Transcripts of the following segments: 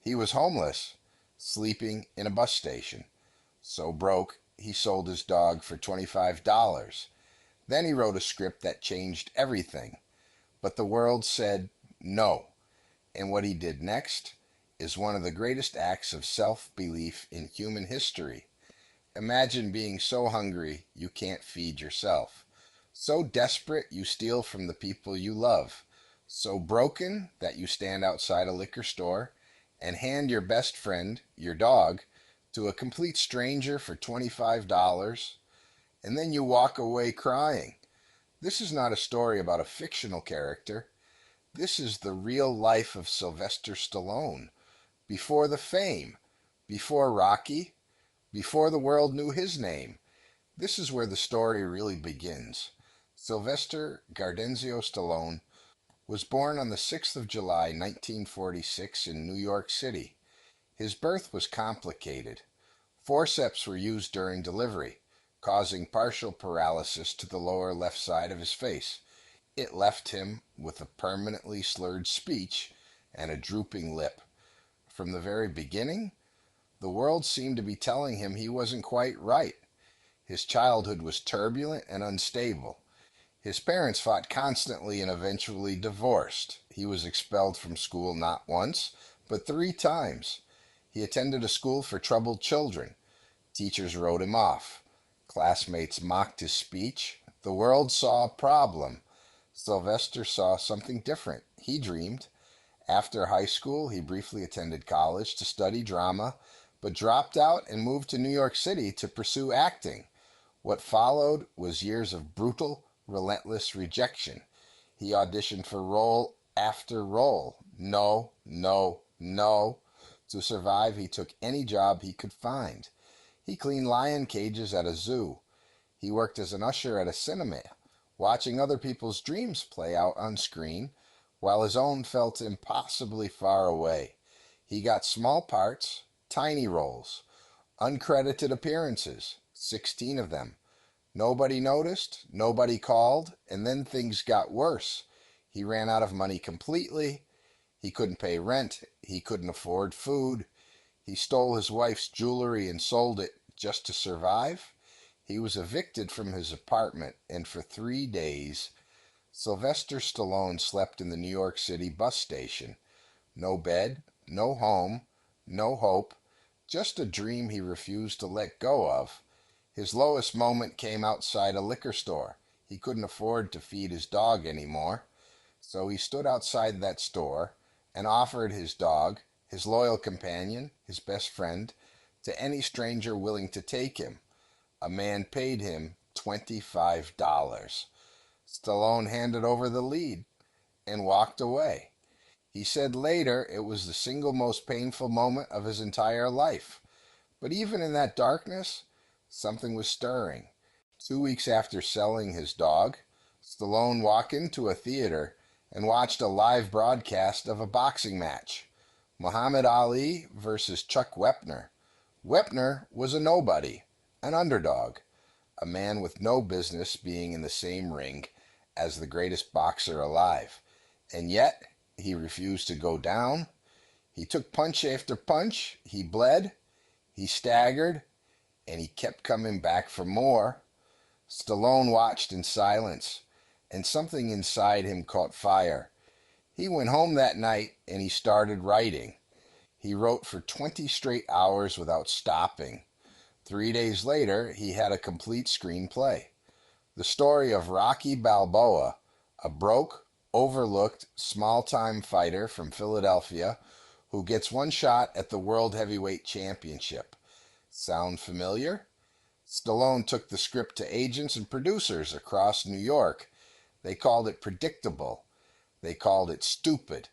He was homeless, sleeping in a bus station. So broke, he sold his dog for $25. Then he wrote a script that changed everything. But the world said no. And what he did next is one of the greatest acts of self-belief in human history. Imagine being so hungry you can't feed yourself, so desperate you steal from the people you love, so broken that you stand outside a liquor store and hand your best friend, your dog, to a complete stranger for $25, and then you walk away crying. This is not a story about a fictional character. This is the real life of Sylvester Stallone, before the fame, before Rocky, before the world knew his name. This is where the story really begins. Sylvester Gardenzio Stallone was born on the 6th of July, 1946 in New York City. His birth was complicated. Forceps were used during delivery, causing partial paralysis to the lower left side of his face. It left him with a permanently slurred speech and a drooping lip. From the very beginning, the world seemed to be telling him he wasn't quite right. His childhood was turbulent and unstable. His parents fought constantly and eventually divorced. He was expelled from school not once, but 3 times. He attended a school for troubled children. Teachers wrote him off. Classmates mocked his speech. The world saw a problem. Sylvester saw something different. He dreamed. After high school, he briefly attended college to study drama, but dropped out and moved to New York City to pursue acting. What followed was years of brutal, relentless rejection. He auditioned for role after role. No, no, no. To survive, he took any job he could find. He cleaned lion cages at a zoo. He worked as an usher at a cinema, watching other people's dreams play out on screen, while his own felt impossibly far away. He got small parts, tiny roles, uncredited appearances, 16 of them. Nobody noticed, nobody called, and then things got worse. He ran out of money completely. He couldn't pay rent. He couldn't afford food. He stole his wife's jewelry and sold it just to survive. He was evicted from his apartment, and for 3 days, Sylvester Stallone slept in the New York City bus station. No bed, no home, no hope, just a dream he refused to let go of. His lowest moment came outside a liquor store. He couldn't afford to feed his dog anymore, so he stood outside that store and offered his dog, his loyal companion, his best friend, to any stranger willing to take him. A man paid him $25. Stallone handed over the lead and walked away. He said later it was the single most painful moment of his entire life. But even in that darkness, something was stirring. 2 weeks after selling his dog, Stallone walked into a theater and watched a live broadcast of a boxing match. Muhammad Ali versus Chuck Wepner. Wepner was a nobody, an underdog, a man with no business being in the same ring as the greatest boxer alive. And yet, he refused to go down. He took punch after punch. He bled. He staggered. And he kept coming back for more. Stallone watched in silence, and something inside him caught fire. He went home that night and he started writing. He wrote for 20 straight hours without stopping. 3 days later, he had a complete screenplay. The story of Rocky Balboa, a broke, overlooked, small-time fighter from Philadelphia who gets one shot at the World Heavyweight Championship. Sound familiar? Stallone took the script to agents and producers across New York. They called it predictable. They called it stupid.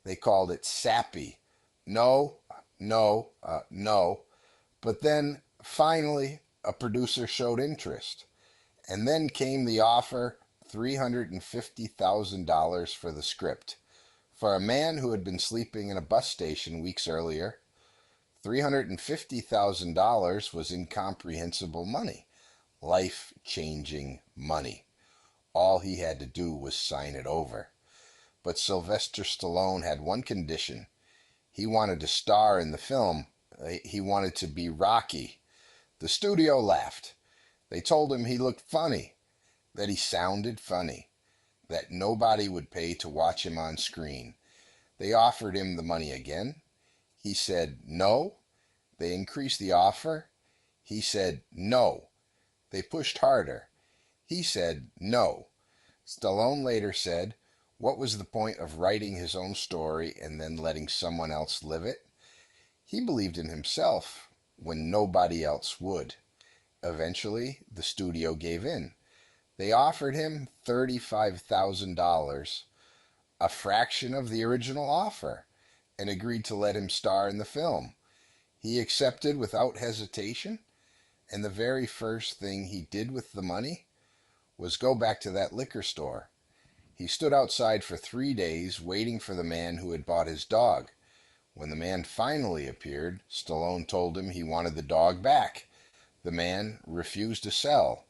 They called it sappy. No, no, no. But then, finally, a producer showed interest. And then came the offer, $350,000 for the script. For a man who had been sleeping in a bus station weeks earlier, $350,000 was incomprehensible money, life-changing money. All he had to do was sign it over. But Sylvester Stallone had one condition. He wanted to star in the film. He wanted to be Rocky. The studio laughed. They told him he looked funny, that he sounded funny, that nobody would pay to watch him on screen. They offered him the money again. He said no. They increased the offer. He said no. They pushed harder. He said no. Stallone later said, what was the point of writing his own story and then letting someone else live it? He believed in himself when nobody else would. Eventually, the studio gave in. They offered him $35,000, a fraction of the original offer, and agreed to let him star in the film. He accepted without hesitation, and the very first thing he did with the money was go back to that liquor store. He stood outside for 3 days waiting for the man who had bought his dog. When the man finally appeared, Stallone told him he wanted the dog back. The man refused to sell.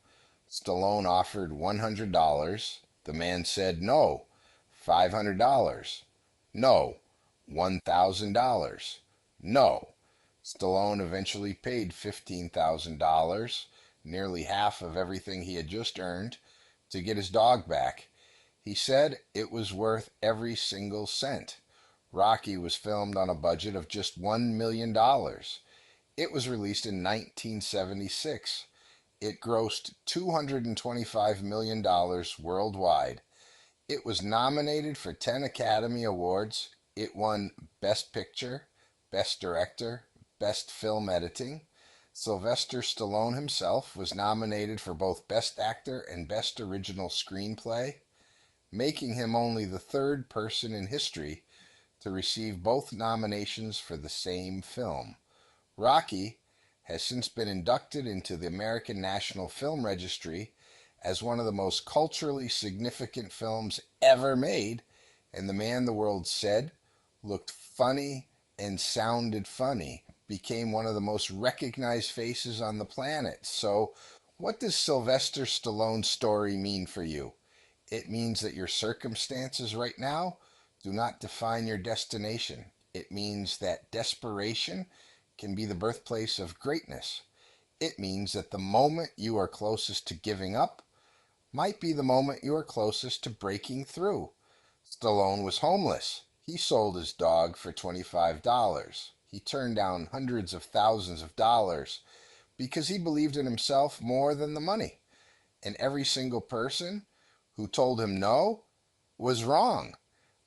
Stallone offered $100. The man said no. $500. No. $1,000. No. Stallone eventually paid $15,000, nearly half of everything he had just earned, to get his dog back. He said it was worth every single cent. Rocky was filmed on a budget of just $1 million. It was released in 1976. It grossed $225 million worldwide. It was nominated for 10 Academy Awards. It won Best Picture, Best Director, Best Film Editing. Sylvester Stallone himself was nominated for both Best Actor and Best Original Screenplay, making him only the third person in history to receive both nominations for the same film. Rocky has since been inducted into the American National Film Registry as one of the most culturally significant films ever made, and the man the world said looked funny and sounded funny became one of the most recognized faces on the planet. So, what does Sylvester Stallone's story mean for you? It means that your circumstances right now do not define your destination. It means that desperation can be the birthplace of greatness. It means that the moment you are closest to giving up might be the moment you are closest to breaking through. Stallone was homeless. He sold his dog for $25. He turned down hundreds of thousands of dollars because he believed in himself more than the money. And every single person who told him no was wrong.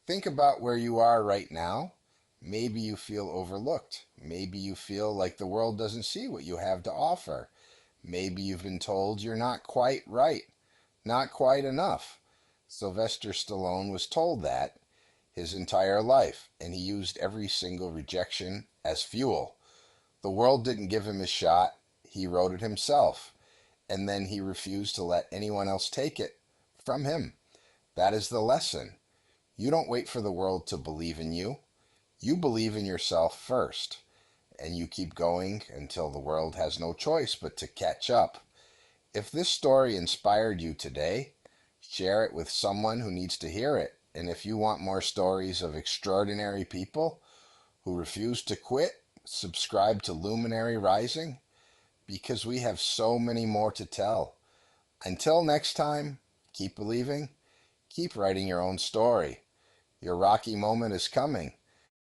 Think about where you are right now. Maybe you feel overlooked. Maybe you feel like the world doesn't see what you have to offer. Maybe you've been told you're not quite right, not quite enough. Sylvester Stallone was told that his entire life, and he used every single rejection as fuel. The world didn't give him his shot. He wrote it himself, and then he refused to let anyone else take it from him. That is the lesson. You don't wait for the world to believe in you. You believe in yourself first, and you keep going until the world has no choice but to catch up. If this story inspired you today, share it with someone who needs to hear it. And if you want more stories of extraordinary people who refuse to quit, subscribe to Luminary Rising, because we have so many more to tell. Until next time, keep believing, keep writing your own story. Your Rocky moment is coming.